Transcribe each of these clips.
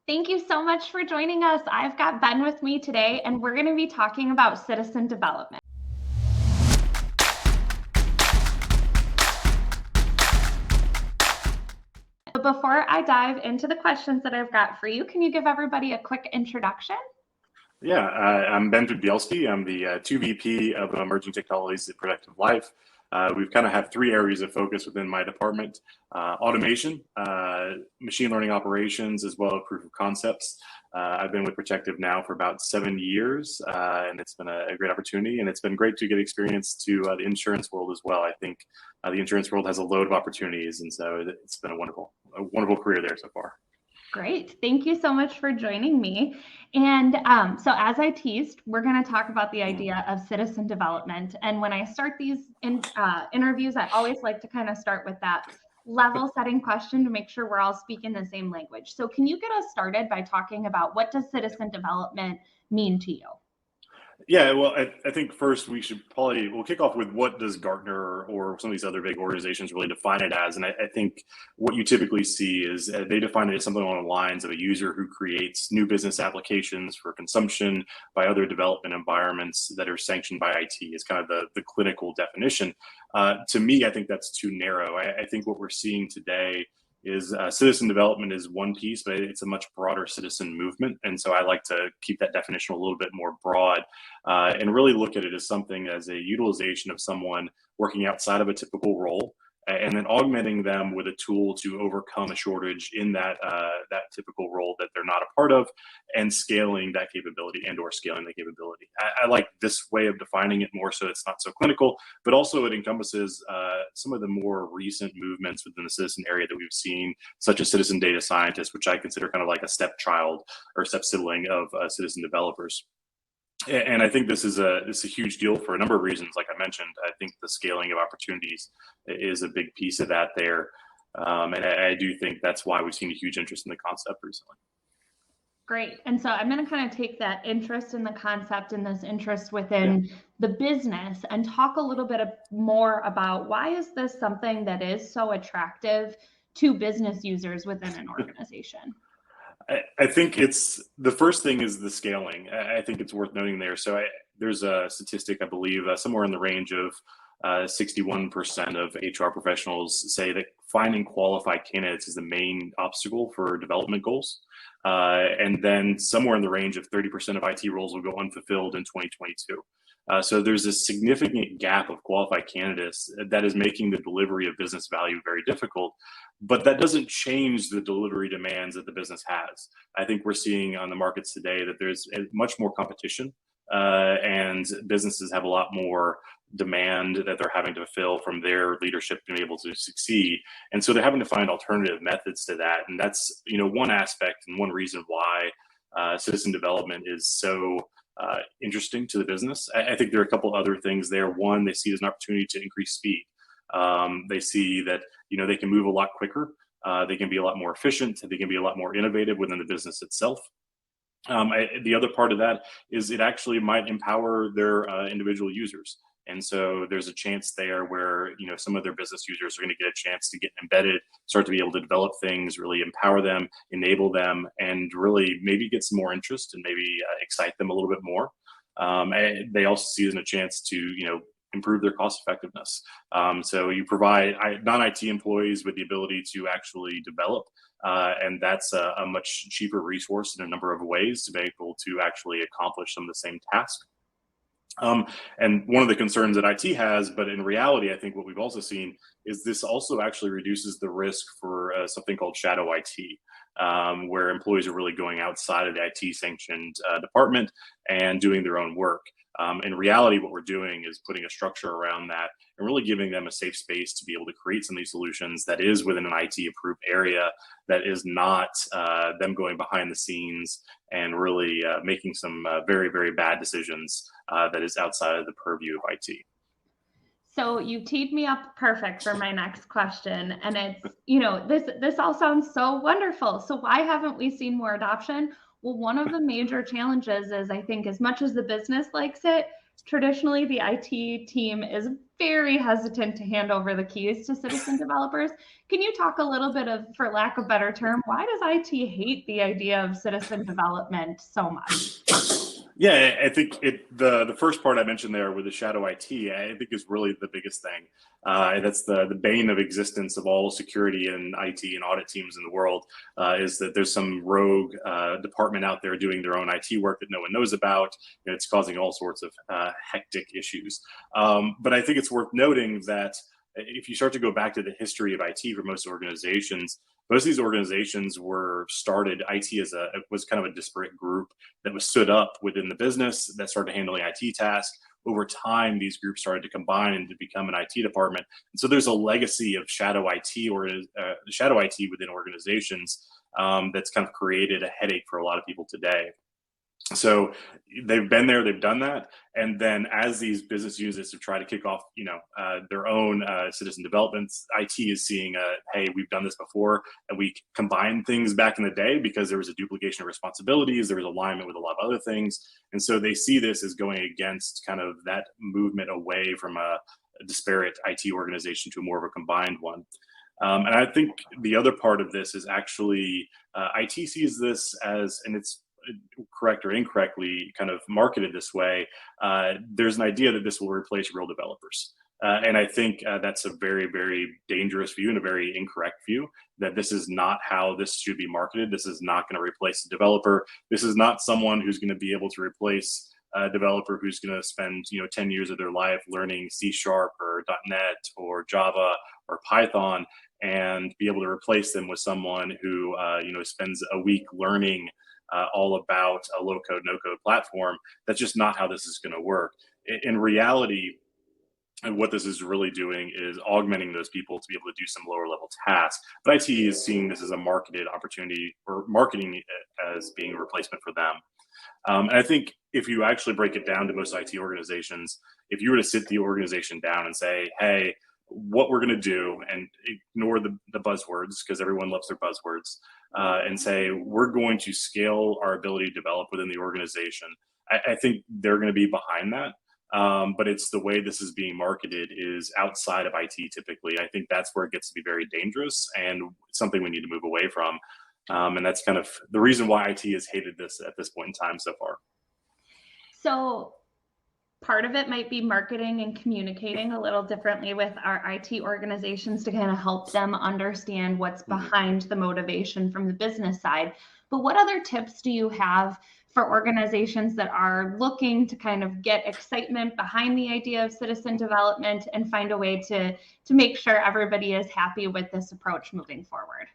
Thank you so much for joining us. I've got Ben with me today, and we're going to be talking about citizen development. But before I dive into the questions that I've got for you, can you give everybody a quick introduction? Yeah, I'm Ben Bielski. I'm the 2 VP of Emerging Technologies at Productive Life. We've kind of have three areas of focus within my department: automation, machine learning operations, as well as proof of concepts. I've been with Protective now for about 7 years, and it's been a great opportunity, and it's been great to get experience to the insurance world as well. I think the insurance world has a load of opportunities, and so it's been a wonderful career there so far. Great. Thank you so much for joining me. And so as I teased, we're going to talk about the idea of citizen development. And when I start these interviews, I always like to kind of start with that level setting question to make sure we're all speaking the same language. So can you get us started by talking about what does citizen development mean to you? Yeah, well, I think first we'll kick off with what does Gartner or some of these other big organizations really define it as, and I think what you typically see is they define it as something along the lines of a user who creates new business applications for consumption by other development environments that are sanctioned by IT. Is kind of the clinical definition. To me, I think that's too narrow. I think what we're seeing today is citizen development is one piece, but it's a much broader citizen movement. And so I like to keep that definition a little bit more broad and really look at it as something as a utilization of someone working outside of a typical role and then augmenting them with a tool to overcome a shortage in that typical role that they're not a part of, and scaling that capability or scaling the capability. I like this way of defining it more so it's not so clinical, but also it encompasses some of the more recent movements within the citizen area that we've seen, such as citizen data scientists, which I consider kind of like a stepchild or step sibling of citizen developers. And I think this is a huge deal for a number of reasons. Like I mentioned, I think the scaling of opportunities is a big piece of that there. And I do think that's why we've seen a huge interest in the concept recently. Great. And so I'm going to kind of take that interest in the concept and this interest within the business and talk a little bit more about why is this something that is so attractive to business users within an organization? I think it's the first thing is the scaling. I think it's worth noting there. So there's a statistic, I believe, somewhere in the range of 61% of HR professionals say that finding qualified candidates is the main obstacle for development goals. And then somewhere in the range of 30% of IT roles will go unfulfilled in 2022. So there's a significant gap of qualified candidates that is making the delivery of business value very difficult. But that doesn't change the delivery demands that the business has. I think we're seeing on the markets today that there's much more competition, and businesses have a lot more demand that they're having to fill from their leadership to be able to succeed. And so they're having to find alternative methods to that. And that's, one aspect and one reason why citizen development is so interesting to the business. I think there are a couple other things there. One, they see it as an opportunity to increase speed. They see that they can move a lot quicker. They can be a lot more efficient. They can be a lot more innovative within the business itself. The other part of that is it actually might empower their individual users. And so there's a chance there where some of their business users are going to get a chance to get embedded, start to be able to develop things, really empower them, enable them, and really maybe get some more interest and maybe excite them a little bit more. They also see it as a chance to improve their cost effectiveness. So you provide non-IT employees with the ability to actually develop, and that's a much cheaper resource in a number of ways to be able to actually accomplish some of the same tasks. And one of the concerns that IT has, but in reality, I think what we've also seen is this also actually reduces the risk for something called shadow IT, where employees are really going outside of the IT sanctioned department and doing their own work. In reality, what we're doing is putting a structure around that and really giving them a safe space to be able to create some of these solutions that is within an IT approved area, that is not them going behind the scenes and really making some very, very bad decisions that is outside of the purview of IT. So you teed me up perfect for my next question. And it's, this all sounds so wonderful. So why haven't we seen more adoption? Well, one of the major challenges is, I think, as much as the business likes it, traditionally the IT team is very hesitant to hand over the keys to citizen developers. Can you talk a little bit of, for lack of a better term, why does IT hate the idea of citizen development so much? Yeah, I think the first part I mentioned there with the shadow IT, I think is really the biggest thing. That's the bane of existence of all security and IT and audit teams in the world, is that there's some rogue department out there doing their own IT work that no one knows about, and it's causing all sorts of hectic issues. But I think it's worth noting that if you start to go back to the history of IT for most organizations, most of these organizations were started, IT was kind of a disparate group that was stood up within the business that started handling IT tasks. Over time, these groups started to combine and to become an IT department. And so there's a legacy of shadow IT or shadow IT within organizations that's kind of created a headache for a lot of people today. So they've been there, they've done that, and then as these business units have tried to kick off, their own citizen developments, IT is seeing, hey, we've done this before, and we combined things back in the day because there was a duplication of responsibilities, there was alignment with a lot of other things, and so they see this as going against kind of that movement away from a disparate IT organization to more of a combined one. And I think the other part of this is actually IT sees this as, and it's correct or incorrectly kind of marketed this way, there's an idea that this will replace real developers. And I think that's a very, very dangerous view and a very incorrect view, that this is not how this should be marketed. This is not going to replace the developer. This is not someone who's going to be able to replace a developer who's going to spend 10 years of their life learning C# or .NET or Java or Python, and be able to replace them with someone who spends a week learning all about a low-code, no-code platform. That's just not how this is going to work. In reality, and what this is really doing is augmenting those people to be able to do some lower level tasks. But IT is seeing this as a marketed opportunity, or marketing it as being a replacement for them. And I think if you actually break it down to most IT organizations, if you were to sit the organization down and say, hey, what we're going to do, and ignore the buzzwords, because everyone loves their buzzwords, and say, we're going to scale our ability to develop within the organization, I think they're going to be behind that. But it's the way this is being marketed is outside of IT typically. I think that's where it gets to be very dangerous and something we need to move away from. And that's kind of the reason why IT has hated this at this point in time so far. So part of it might be marketing and communicating a little differently with our IT organizations to kind of help them understand what's behind the motivation from the business side. But what other tips do you have for organizations that are looking to kind of get excitement behind the idea of citizen development and find a way to make sure everybody is happy with this approach moving forward?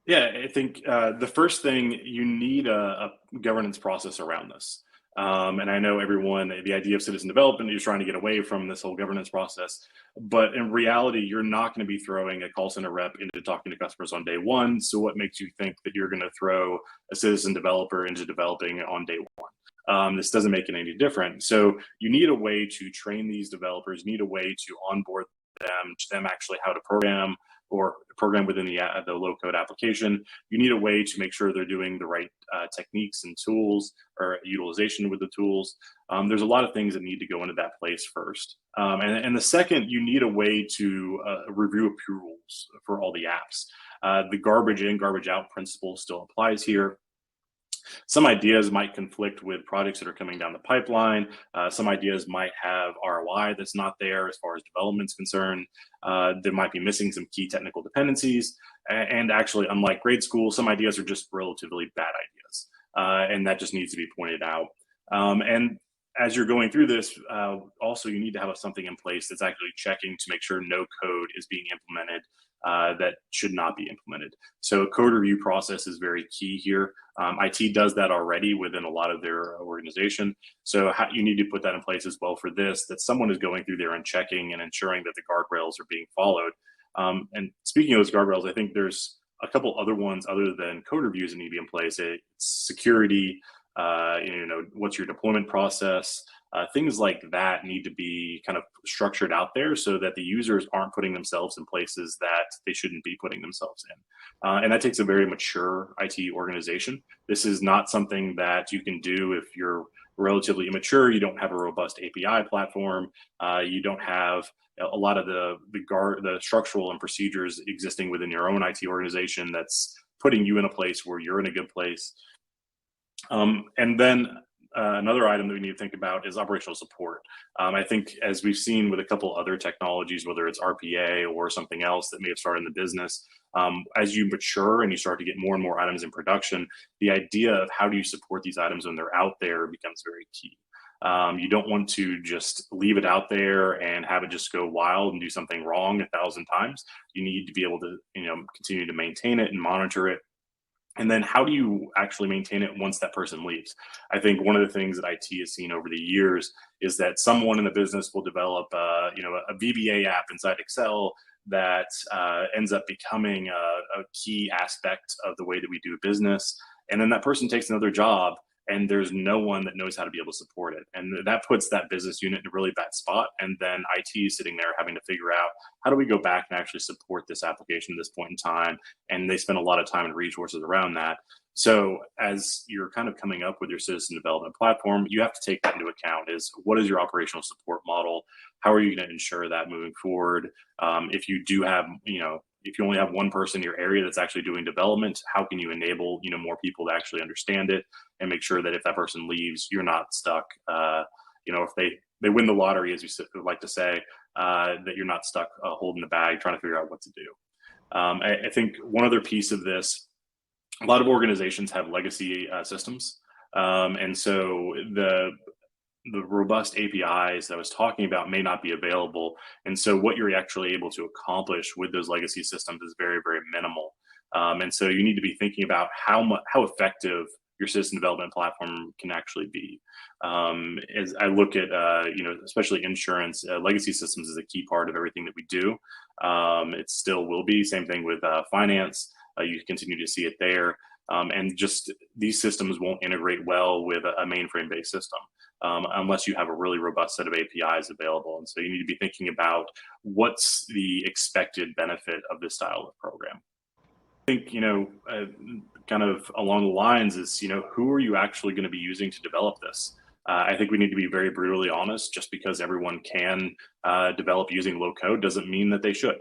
Yeah, I think the first thing, you need a governance process around this. And I know everyone, the idea of citizen development, you're trying to get away from this whole governance process. But in reality, you're not going to be throwing a call center rep into talking to customers on day one. So what makes you think that you're going to throw a citizen developer into developing on day one? This doesn't make it any different. So you need a way to train these developers, you need a way to onboard them, teach them actually how to program or program within the low-code application. You need a way to make sure they're doing the right techniques and tools or utilization with the tools. There's a lot of things that need to go into that place first. And the second, you need a way to review approvals for all the apps. The garbage in, garbage out principle still applies here. Some ideas might conflict with projects that are coming down the pipeline. Some ideas might have ROI that's not there as far as development's concerned. There might be missing some key technical dependencies. And actually, unlike grade school, some ideas are just relatively bad ideas. And that just needs to be pointed out. And as you're going through this, also you need to have something in place that's actually checking to make sure no code is being implemented that should not be implemented. So a code review process is very key here. IT does that already within a lot of their organization. So you need to put that in place as well for this, that someone is going through there and checking and ensuring that the guardrails are being followed. And speaking of those guardrails, I think there's a couple other ones other than code reviews that need to be in place. It's security, what's your deployment process? Things like that need to be kind of structured out there so that the users aren't putting themselves in places that they shouldn't be putting themselves in. And that takes a very mature IT organization. This is not something that you can do if you're relatively immature. You don't have a robust API platform. You don't have a lot of the structural and procedures existing within your own IT organization that's putting you in a place where you're in a good place. And then another item that we need to think about is operational support. I think, as we've seen with a couple other technologies, whether it's RPA or something else that may have started in the business, as you mature and you start to get more and more items in production, the idea of how do you support these items when they're out there becomes very key. You don't want to just leave it out there and have it just go wild and do something wrong 1,000 times. You need to be able to, continue to maintain it and monitor it. And then how do you actually maintain it once that person leaves? I think one of the things that IT has seen over the years is that someone in the business will develop, a VBA app inside Excel that ends up becoming a key aspect of the way that we do business. And then that person takes another job, and there's no one that knows how to be able to support it. And that puts that business unit in a really bad spot. And then IT is sitting there having to figure out, how do we go back and actually support this application at this point in time? And they spend a lot of time and resources around that. So as you're kind of coming up with your citizen development platform, you have to take that into account. Is what is your operational support model? How are you going to ensure that moving forward? If you do have, if you only have one person in your area that's actually doing development, how can you enable, more people to actually understand it and make sure that if that person leaves, you're not stuck. If they win the lottery, as we like to say, that you're not stuck holding the bag trying to figure out what to do. I think one other piece of this, a lot of organizations have legacy systems. And so the robust APIs that I was talking about may not be available. And so what you're actually able to accomplish with those legacy systems is very, very minimal. And so you need to be thinking about how effective your citizen development platform can actually be. As I look at, especially insurance, legacy systems is a key part of everything that we do. It still will be. Same thing with finance. You continue to see it there. And just these systems won't integrate well with a mainframe-based system unless you have a really robust set of APIs available. And so you need to be thinking about what's the expected benefit of this style of program. I think, kind of along the lines is, who are you actually going to be using to develop this? I think we need to be very brutally honest. Just because everyone can develop using low code doesn't mean that they should.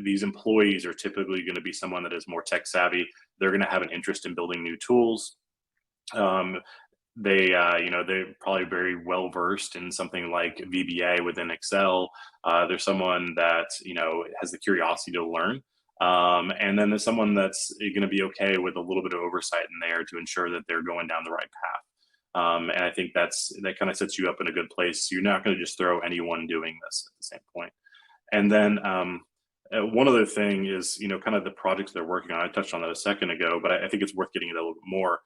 These employees are typically going to be someone that is more tech savvy. They're going to have an interest in building new tools. They're probably very well versed in something like VBA within Excel. There's someone that has the curiosity to learn, and then there's someone that's going to be okay with a little bit of oversight in there to ensure that they're going down the right path. And I think that kind of sets you up in a good place. You're not going to just throw anyone doing this at the same point. And then one other thing is, kind of the projects they're working on. I touched on that a second ago, but I think it's worth getting into a little bit more.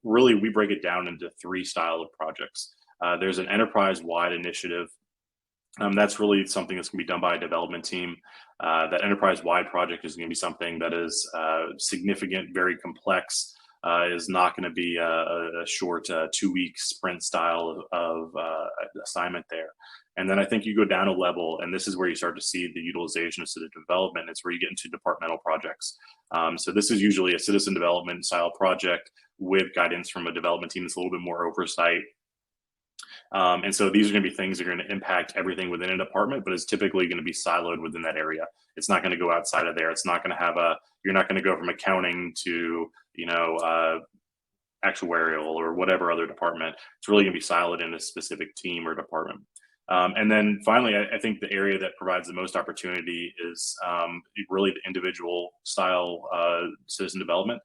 Really, we break it down into 3 styles of projects. There's an enterprise-wide initiative. That's really something that's going to be done by a development team. That enterprise-wide project is going to be something that is significant, very complex, is not going to be a short 2-week sprint style of assignment there. And then I think you go down a level, and this is where you start to see the utilization of citizen development. It's where you get into departmental projects. So this is usually a citizen development style project with guidance from a development team that's a little bit more oversight. And so these are going to be things that are going to impact everything within a department, but it's typically going to be siloed within that area. It's not going to go outside of there. It's not going to have you're not going to go from accounting to, actuarial or whatever other department. It's really going to be siloed in a specific team or department. And then finally, I think the area that provides the most opportunity is really the individual style citizen development.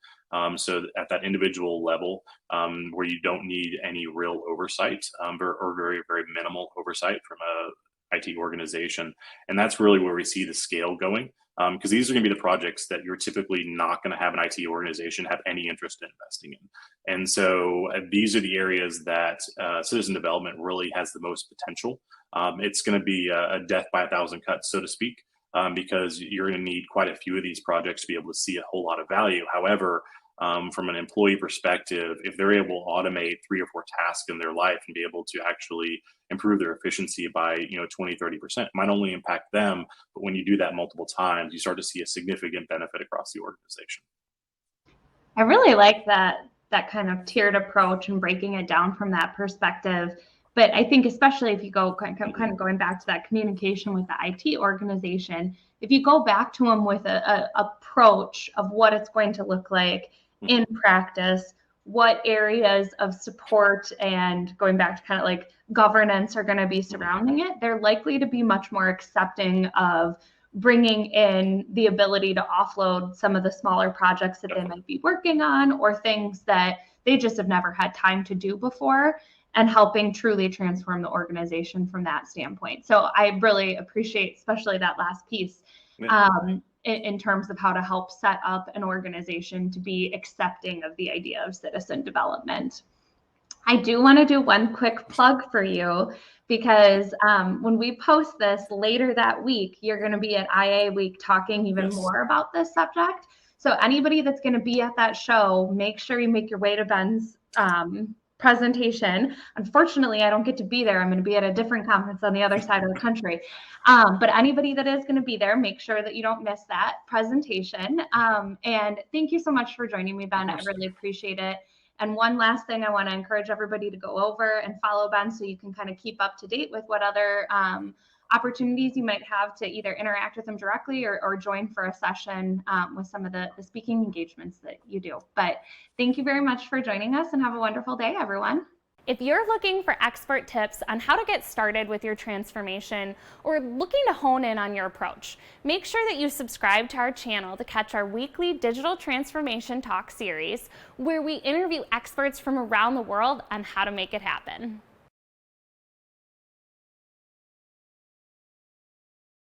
So at that individual level, where you don't need any real oversight or very, very minimal oversight from a IT organization. And that's really where we see the scale going. Because these are going to be the projects that you're typically not going to have an IT organization have any interest in investing in. And so these are the areas that citizen development really has the most potential. It's going to be a death by 1,000 cuts, so to speak, because you're going to need quite a few of these projects to be able to see a whole lot of value. However, from an employee perspective, if they're able to automate 3 or 4 tasks in their life and be able to actually improve their efficiency by 20, 30%, it might only impact them. But when you do that multiple times, you start to see a significant benefit across the organization. I really like that that kind of tiered approach and breaking it down from that perspective. But I think especially if you go kind of going back to that communication with the IT organization, if you go back to them with a approach of what it's going to look like in practice, what areas of support and going back to kind of like governance are going to be surrounding it, they're likely to be much more accepting of bringing in the ability to offload some of the smaller projects that they might be working on or things that they just have never had time to do before, and helping truly transform the organization from that standpoint. So I really appreciate especially that last piece in terms of how to help set up an organization to be accepting of the idea of citizen development. I do want to do one quick plug for you, because when we post this later that week, you're going to be at IA Week talking even more about this subject. So anybody that's going to be at that show, make sure you make your way to Ben's presentation. Unfortunately, I don't get to be there. I'm going to be at a different conference on the other side of the country. But anybody that is going to be there, make sure that you don't miss that presentation. And thank you so much for joining me, Ben. I really appreciate it. And one last thing, I want to encourage everybody to go over and follow Ben so you can kind of keep up to date with what other opportunities you might have to either interact with them directly or join for a session with some of the speaking engagements that you do. But thank you very much for joining us, and have a wonderful day, everyone. If you're looking for expert tips on how to get started with your transformation or looking to hone in on your approach, make sure that you subscribe to our channel to catch our weekly Digital Transformation Talk series, where we interview experts from around the world on how to make it happen.